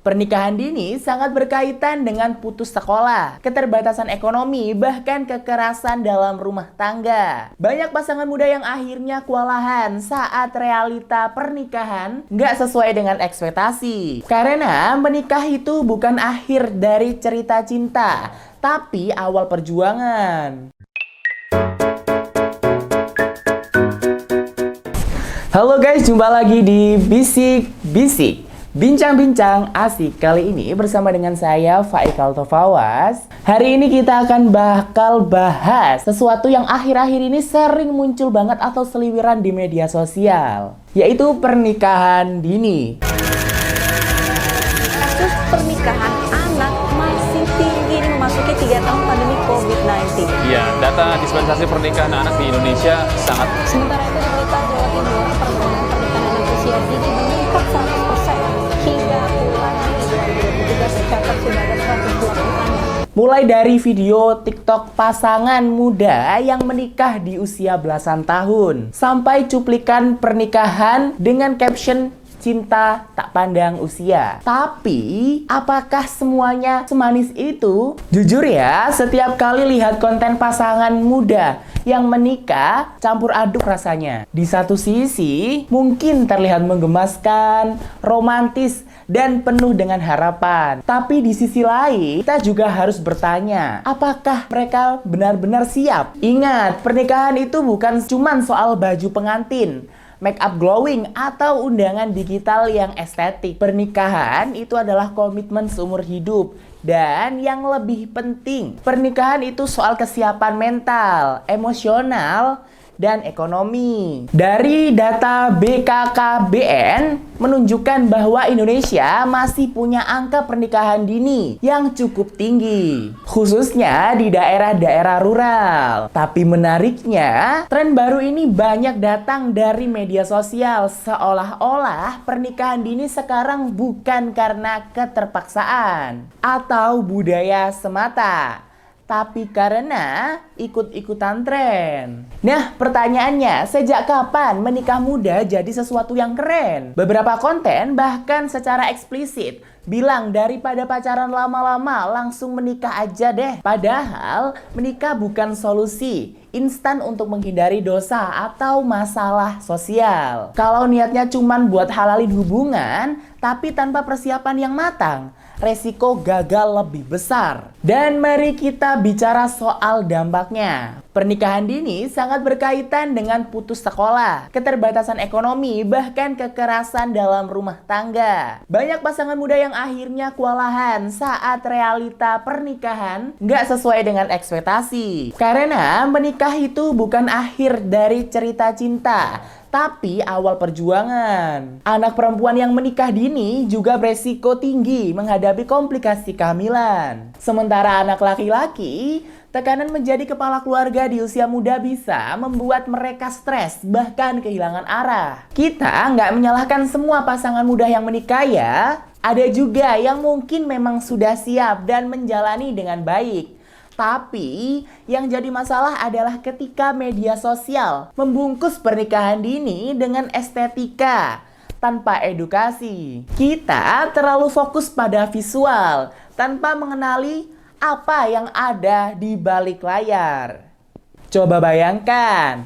Pernikahan dini sangat berkaitan dengan putus sekolah, keterbatasan ekonomi, bahkan kekerasan dalam rumah tangga. Banyak pasangan muda yang akhirnya kewalahan saat realita pernikahan nggak sesuai dengan ekspektasi. Karena menikah itu bukan akhir dari cerita cinta, tapi awal perjuangan. Halo guys, jumpa lagi di Bisik-Bisik. Bincang-bincang asik kali ini bersama dengan saya Faikal Tofawas. Hari ini kita akan bakal bahas sesuatu yang akhir-akhir ini sering muncul banget atau seliwiran di media sosial, yaitu pernikahan dini. Kasus pernikahan anak masih tinggi memasuki 3 tahun pandemi COVID-19. Ya, data dispensasi pernikahan anak di Indonesia sangat. Sementara itu di Blitar, Jawa Timur, permohonan pernikahan anak usia dini meningkat 100% hingga bulan Mei 2023 tercatat sudah ada 128 anak. Mulai dari video TikTok pasangan muda yang menikah di usia belasan tahun, sampai cuplikan pernikahan dengan caption cinta tak pandang usia. Tapi, apakah semuanya semanis itu? Jujur ya, setiap kali lihat konten pasangan muda yang menikah, campur aduk rasanya. Di satu sisi, mungkin terlihat menggemaskan, romantis, dan penuh dengan harapan. Tapi di sisi lain, kita juga harus bertanya, apakah mereka benar-benar siap? Ingat, pernikahan itu bukan cuma soal baju pengantin, make up glowing, atau undangan digital yang estetik. Pernikahan itu adalah komitmen seumur hidup. Dan yang lebih penting, pernikahan itu soal kesiapan mental, emosional, dan ekonomi. Dari data BKKBN menunjukkan bahwa Indonesia masih punya angka pernikahan dini yang cukup tinggi, khususnya di daerah-daerah rural. Tapi menariknya, tren baru ini banyak datang dari media sosial, seolah-olah pernikahan dini sekarang bukan karena keterpaksaan atau budaya semata, tapi karena ikut-ikutan tren. Nah, pertanyaannya, sejak kapan menikah muda jadi sesuatu yang keren? Beberapa konten bahkan secara eksplisit bilang daripada pacaran lama-lama langsung menikah aja deh. Padahal menikah bukan solusi instan untuk menghindari dosa atau masalah sosial. Kalau niatnya cuman buat halalin hubungan tapi tanpa persiapan yang matang, resiko gagal lebih besar. Dan mari kita bicara soal dampaknya. Pernikahan dini sangat berkaitan dengan putus sekolah, keterbatasan ekonomi, bahkan kekerasan dalam rumah tangga. Banyak pasangan muda yang akhirnya kewalahan saat realita pernikahan nggak sesuai dengan ekspektasi. Karena menikah itu bukan akhir dari cerita cinta, tapi awal perjuangan. Anak perempuan yang menikah dini juga beresiko tinggi menghadapi komplikasi kehamilan. Sementara anak laki-laki, tekanan menjadi kepala keluarga di usia muda bisa membuat mereka stres, bahkan kehilangan arah. Kita nggak menyalahkan semua pasangan muda yang menikah ya. Ada juga yang mungkin memang sudah siap dan menjalani dengan baik. Tapi yang jadi masalah adalah ketika media sosial membungkus pernikahan dini dengan estetika tanpa edukasi. Kita terlalu fokus pada visual tanpa mengenali apa yang ada di balik layar. Coba bayangkan,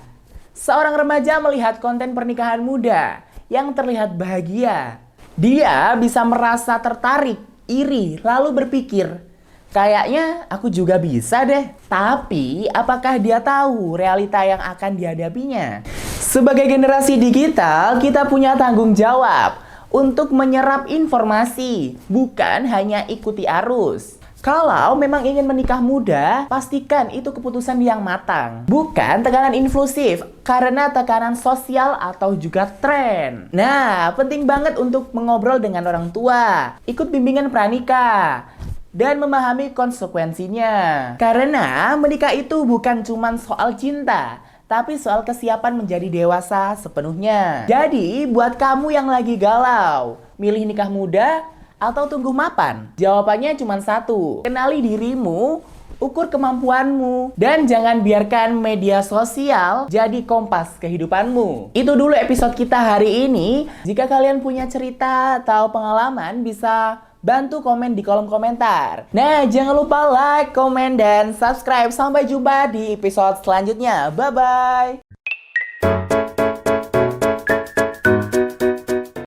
seorang remaja melihat konten pernikahan muda yang terlihat bahagia. Dia bisa merasa tertarik, iri, lalu berpikir, kayaknya aku juga bisa deh. Tapi apakah dia tahu realita yang akan dihadapinya? Sebagai generasi digital, kita punya tanggung jawab untuk menyerap informasi, bukan hanya ikuti arus. Kalau memang ingin menikah muda, pastikan itu keputusan yang matang, bukan tekanan influsif karena tekanan sosial atau juga tren. Nah, penting banget untuk mengobrol dengan orang tua, ikut bimbingan pranikah, dan memahami konsekuensinya. Karena menikah itu bukan cuma soal cinta, tapi soal kesiapan menjadi dewasa sepenuhnya. Jadi, buat kamu yang lagi galau, milih nikah muda atau tunggu mapan? Jawabannya cuma satu. Kenali dirimu, ukur kemampuanmu, dan jangan biarkan media sosial jadi kompas kehidupanmu. Itu dulu episode kita hari ini. Jika kalian punya cerita atau pengalaman, bisa bantu komen di kolom komentar. Nah, jangan lupa like, komen, dan subscribe. Sampai jumpa di episode selanjutnya. Bye-bye.